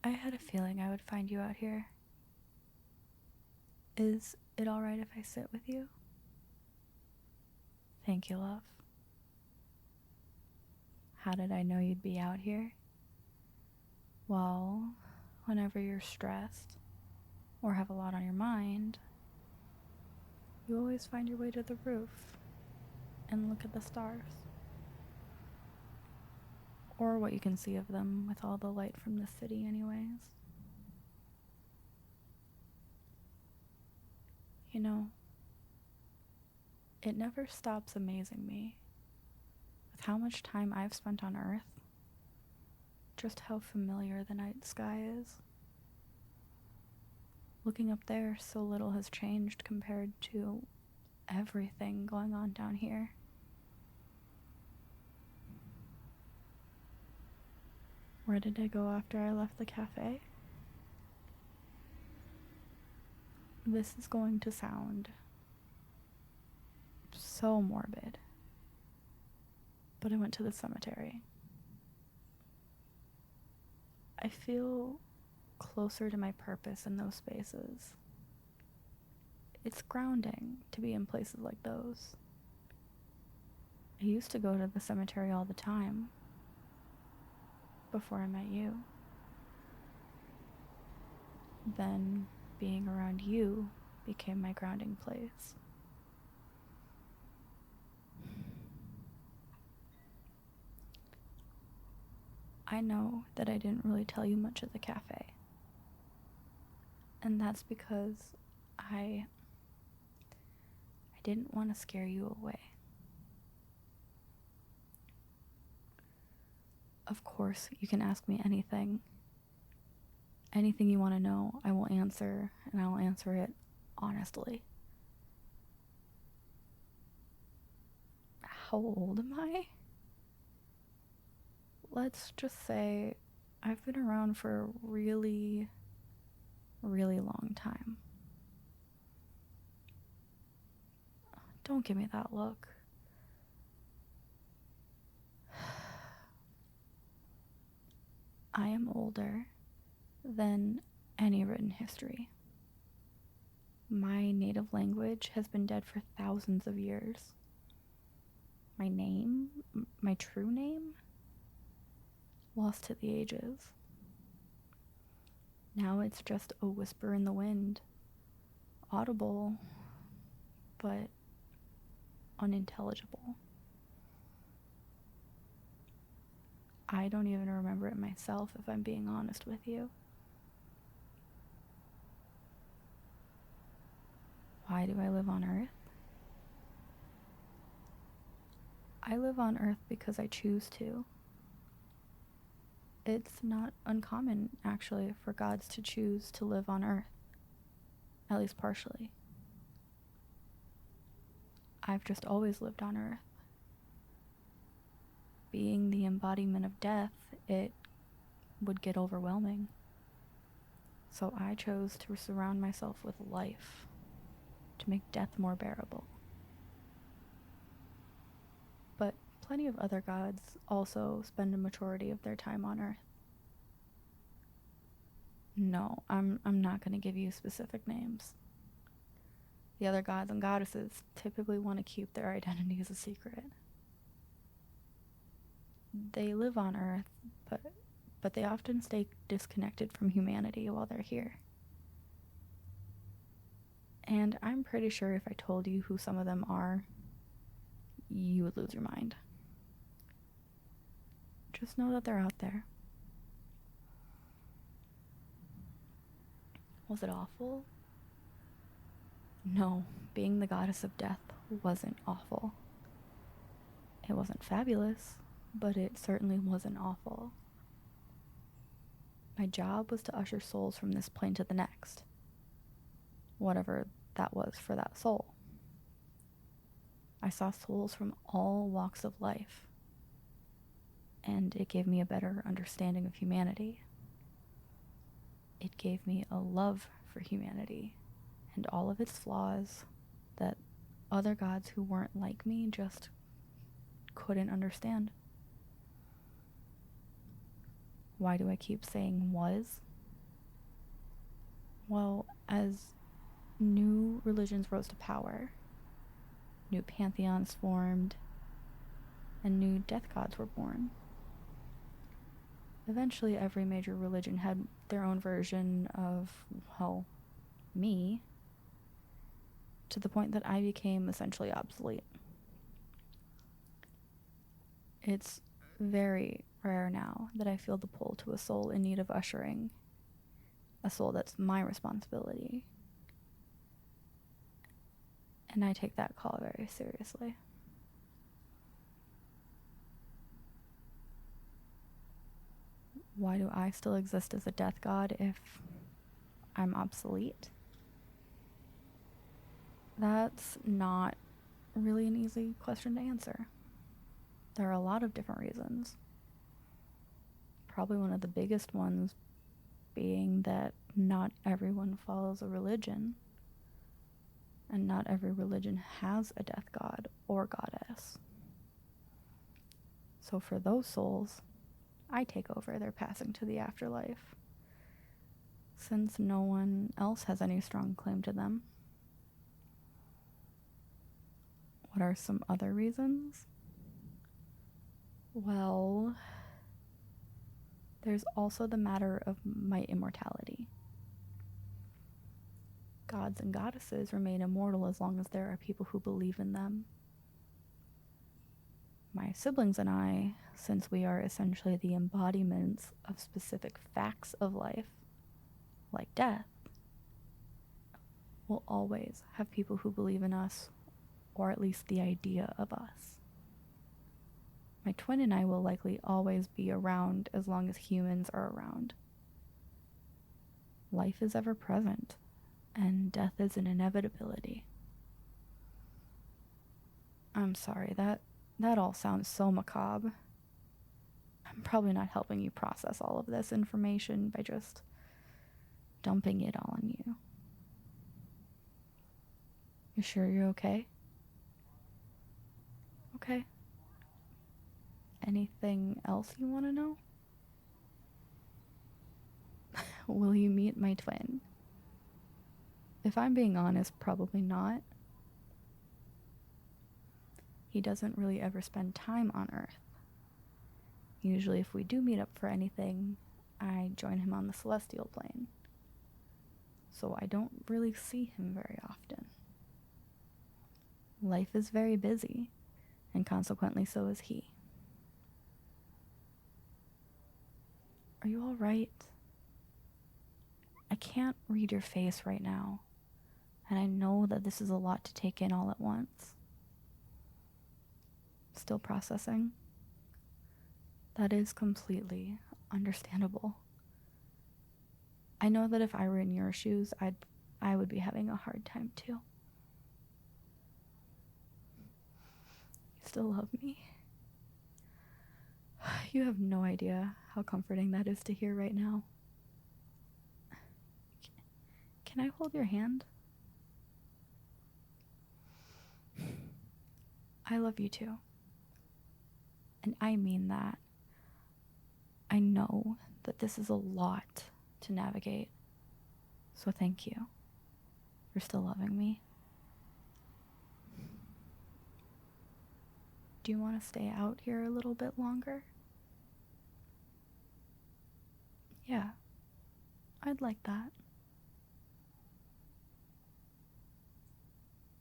I had a feeling I would find you out here. Is it alright if I sit with you? Thank you, love. How did I know you'd be out here? Well, whenever you're stressed or have a lot on your mind, you always find your way to the roof and look at the stars. Or what you can see of them with all the light from the city anyways. You know, it never stops amazing me with how much time I've spent on Earth, just how familiar the night sky is. Looking up there, so little has changed compared to everything going on down here. Where did I go after I left the cafe? This is going to sound so morbid, but I went to the cemetery. I feel closer to my purpose in those spaces. It's grounding to be in places like those. I used to go to the cemetery all the time before I met you. Then being around you became my grounding place. I know that I didn't really tell you much at the cafe. And that's because I didn't want to scare you away. Of course, you can ask me anything. Anything you want to know, I will answer, and I will answer it honestly. How old am I? Let's just say I've been around for a really, really long time. Don't give me that look. I am older than any written history. My native language has been dead for thousands of years. My name, my true name, lost to the ages. Now it's just a whisper in the wind, audible, but unintelligible. I don't even remember it myself, if I'm being honest with you. Why do I live on Earth? I live on Earth because I choose to. It's not uncommon, actually, for gods to choose to live on Earth, at least partially. I've just always lived on Earth. Being the embodiment of death, it would get overwhelming. So I chose to surround myself with life, to make death more bearable. But plenty of other gods also spend a majority of their time on Earth. No, I'm not going to give you specific names. The other gods and goddesses typically want to keep their identities a secret. They live on Earth, but they often stay disconnected from humanity while they're here. And I'm pretty sure if I told you who some of them are, you would lose your mind. Just know that they're out there. Was it awful? No, being the goddess of death wasn't awful. It wasn't fabulous, but it certainly wasn't awful. My job was to usher souls from this plane to the next, whatever that was for that soul. I saw souls from all walks of life, and it gave me a better understanding of humanity. It gave me a love for humanity and all of its flaws that other gods who weren't like me just couldn't understand. Why do I keep saying was? Well, as new religions rose to power, new pantheons formed, and new death gods were born. Eventually, every major religion had their own version of, well, me, to the point that I became essentially obsolete. It's very rare now that I feel the pull to a soul in need of ushering, a soul that's my responsibility. And I take that call very seriously. Why do I still exist as a death god if I'm obsolete? That's not really an easy question to answer. There are a lot of different reasons. Probably one of the biggest ones being that not everyone follows a religion, and not every religion has a death god or goddess. So for those souls, I take over their passing to the afterlife, since no one else has any strong claim to them. What are some other reasons? Well, there's also the matter of my immortality. Gods and goddesses remain immortal as long as there are people who believe in them. My siblings and I, since we are essentially the embodiments of specific facts of life, like death, will always have people who believe in us, or at least the idea of us. My twin and I will likely always be around as long as humans are around. Life is ever present, and death is an inevitability. I'm sorry, that all sounds so macabre. I'm probably not helping you process all of this information by just dumping it all on you. You sure you're okay? Okay. Anything else you want to know? Will you meet my twin? If I'm being honest, probably not. He doesn't really ever spend time on Earth. Usually if we do meet up for anything, I join him on the celestial plane. So I don't really see him very often. Life is very busy, and consequently so is he. Are you all right? I can't read your face right now, and I know that this is a lot to take in all at once. Still processing? That is completely understandable. I know that if I were in your shoes, I would be having a hard time too. You still love me? You have no idea how comforting that is to hear right now. Can I hold your hand? I love you too. And I mean that. I know that this is a lot to navigate. So thank you for still loving me. Do you want to stay out here a little bit longer? Yeah, I'd like that.